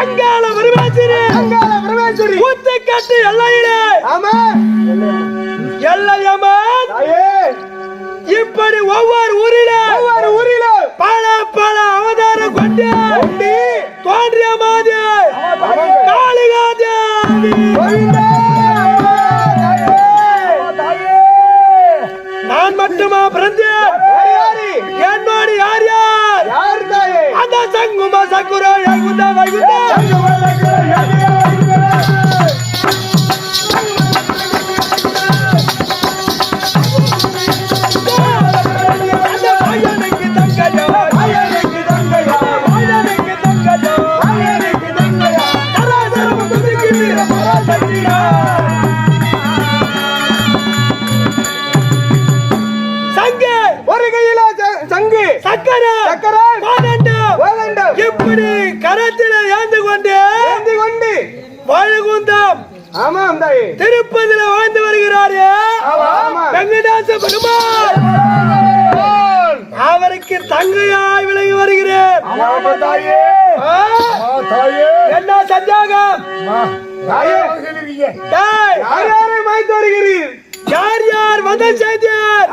அங்காள பரமேஸ்வரி ஊத்துக்காட்டு எல்லையிலே எல்லையம்மன் இப்படி ஒவ்வொரு ஊரில பல பல அவதாரம் கொண்டு தோன்றிய மாதிரி காளிகாதேவி நான் மட்டுமா பிறந்தேன் என்னோடு யார் அந்த சங்குமா சக்குரா வைகுந்தா இப்படி கரத்தில் ஏந்து கொண்டு வைகுந்தம் திருப்பதியில் வாழ்ந்து வருகிறாரே வெங்கடாச பெருமாள் அவருக்கு தங்கையாய் விலகி வருகிறேன். என்ன சந்தேகம்? யார் யார் வந்த செய்தியார்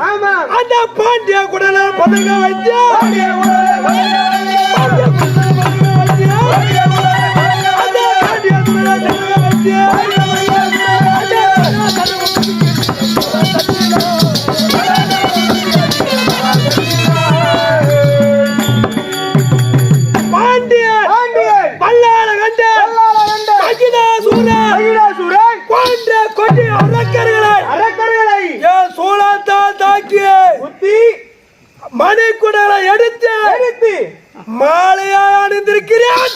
அந்த பாண்டிய குடல பதங்க மணிக்குடலை எடுத்து மாலையாய் அணிந்திருக்கிறேன்.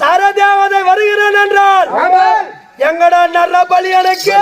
சரதேவதை வருகிறேன் என்றால் எங்கடா நல்ல பலி எனக்கு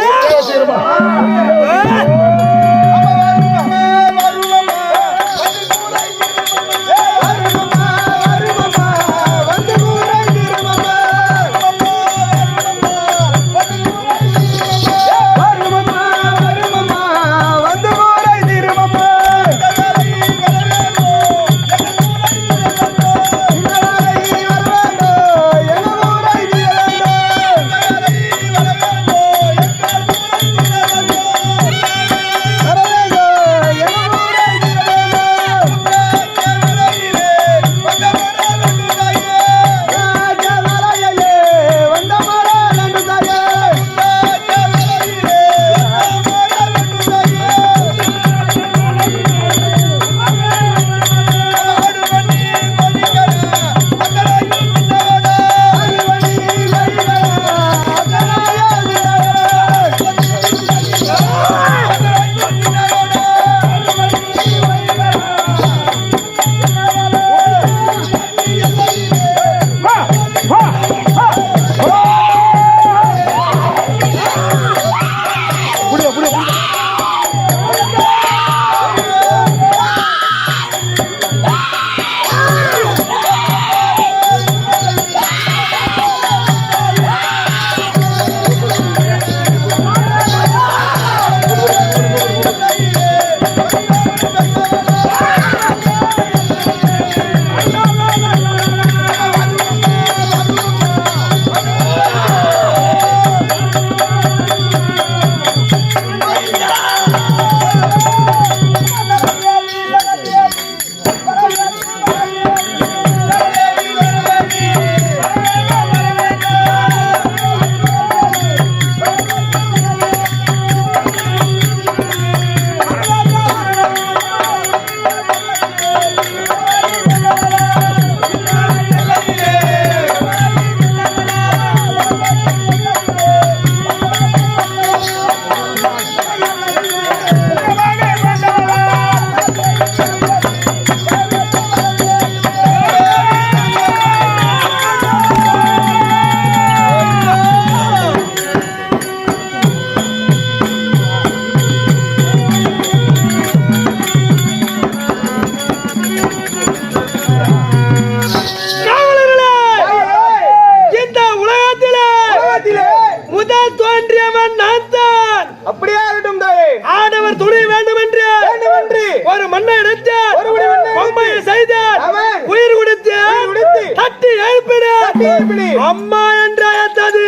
அம்மா என்று அழைத்தது.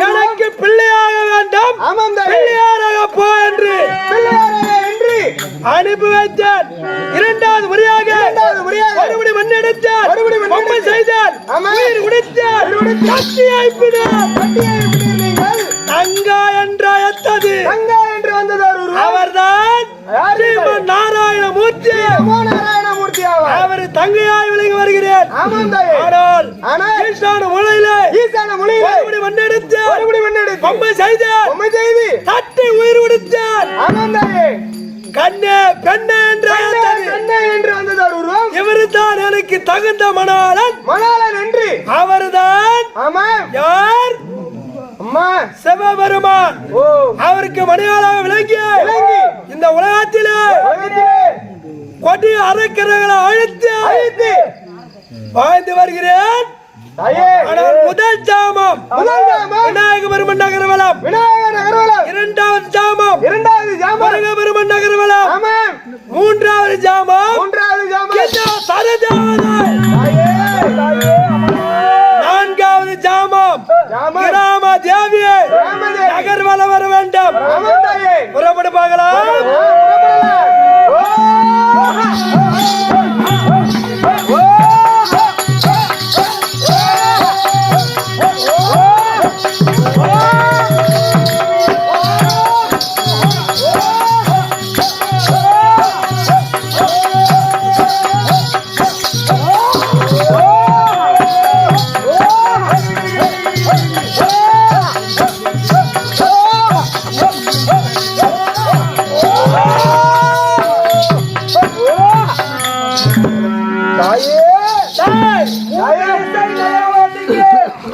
எனக்கு பிள்ளையாக வேண்டாம், பிள்ளையாராக போ என்று அனுப்பி வைத்தார். இரண்டாவது முறையாக மறுபடி மண்ணெடுத்தார், பொம்மை செய்தார், உயிர் குடித்தார், தங்கா என்று அழைத்தது. அவர்தான் நாராயணமூர்த்தி. அவர் தங்கையாய் விளங்கி வருகிறேன். ஆனால் மறுபடி மண்ணெடுத்து பொம்மை செய்தார், தட்டி உயிர் குடித்தார். கண்ணே பெண்ணே என்று இவரு தான் எனக்கு தகுந்த மணாளன் என்று. அவர்தான் யார்? சிவபெருமான். அவருக்கு மணியாளாக விளங்கி இந்த உலகத்திலே கொடி அரக்கர்களை அழித்து வாழ்ந்து வருகிறேன். முதல் ஜாமம் விநாயக பெருமன் நகர்வலம், இரண்டாவது ஜாமம் பெருமன் நகர்வலம், மூன்றாவது ஜாமம் நான்காவது ஜாமம் கிராம தேவியை நகர்வலம் வர வேண்டும். புறப்படு பார்க்கலாம்.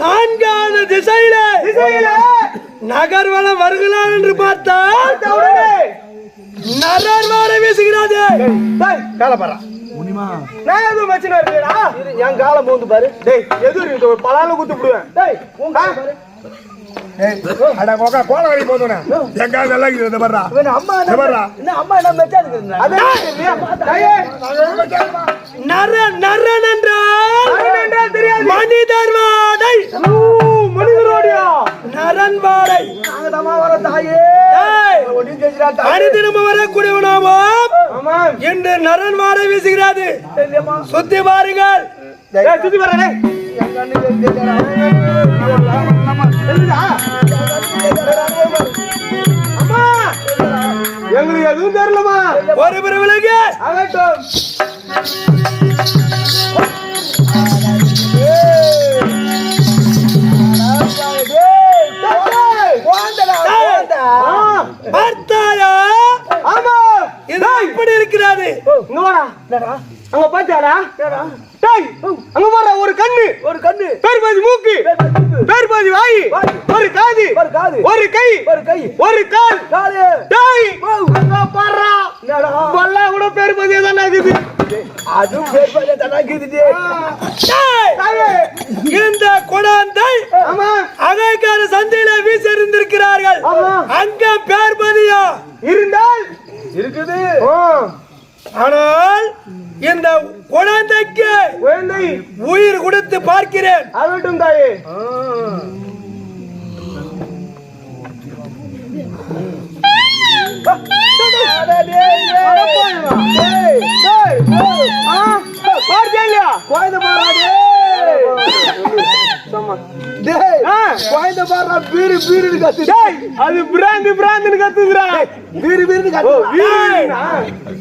நான்காவது திசையில நகர்வலம் வருகிறார் என்று பார்த்தால் நரர்வாடை வீசுகிறது. என் காலம் போந்து பாரு, எது பலால குத்து விடுவேன். கோலவரி போதும் மனிதர் வாடை, நரன் வாடை அணிதினமும் வரக்கூடியவனாவோம். இன்று நரன் வாடை வீசுகிறது. சுத்தி பாருங்கள், சுத்தி பாருங்க. எங்களுக்கு எதுவும் தெரியலமா. ஒரு பிறகு பார்த்தாயா? ஆமா, இது இப்படி இருக்கிறது. அங்க பாத்தாடா, அங்க பாரு, ஒரு கண்ணு பேர் பாதி மூக்கு, பேர் பாதி வாய், ஒரு காது, ஒரு கை, ஒரு கால். பாரு கூட பேர் பாதியா தானே இருக்குது. அதுவும் பேர் பாதியா தானே இருக்குது. இந்த குழந்தை அகைக்கார சந்தையில வீசி இருந்திருக்கிறார்கள். அங்க பேர் பாதியா இருந்தால் இருக்குது. ஆனால் இந்த குழந்தைக்கு உயிர் கொடுத்து பார்க்கிறேன். அதட்டும் தாயே.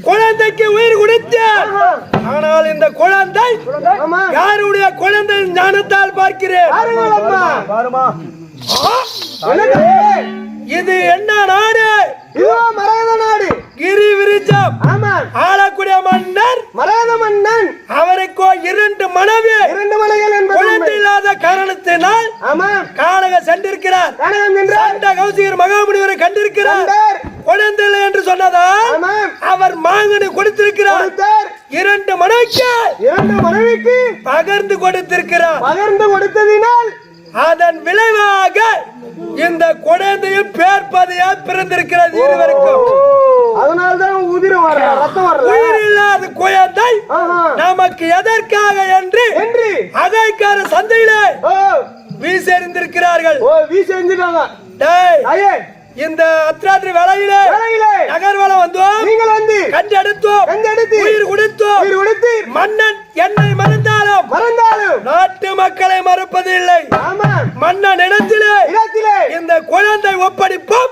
குழந்தைக்கு உயிர் கொடுத்த, ஆனால் இந்த குழந்தை யாருடைய குழந்தை ஞானத்தால் பார்க்கிறேன். இது என்ன நாடு? மரகத நாடு. கிரி விருச்சம் ஆளக்கூடிய மன்னர் மரகத மன்னன். அவருக்கு 2 மனைவி, 2 மனைகள் என்பது குழந்தை இல்லாத காரணத்தினால் கானக சென்றிருக்கிறார். கௌசிகர் மகாமுனிவரை கண்டிருக்கிறார். குழந்தை இல்லை என்று சொன்னதால் அவர் மாங்கனி கொடுத்திருக்கிறார். 2 மனைவிக்கு பகிர்ந்து கொடுத்திருக்கிறார். பகிர்ந்து கொடுத்ததினால் அதன் விளைவாக இந்த குழந்தையும் பேர்பதையா பிறந்திருக்கிறது. இருவருக்கும் அதனாலதான் உதிரம் வரல, ரத்தம் வரல. உயிர் இல்லாத குழந்தை நமக்கு எதற்காக என்று அகைக்கார சந்தையிலே வீசி எறிந்திருக்கிறார்கள். வீசி எறிஞ்சிருக்காங்க. இந்த அத்ராத்திரி வேளையிலே நகர்வலம் வந்தோம், நீங்கள் வந்து கண்டெடுத்தோம், உயிர் கொடுத்து மன்னன் என்னை மறந்தாலும் நாட்டு மக்களை மறப்பது இல்லை. மன்னன் இடத்திலே இந்த குழந்தை ஒப்படைப்போம்.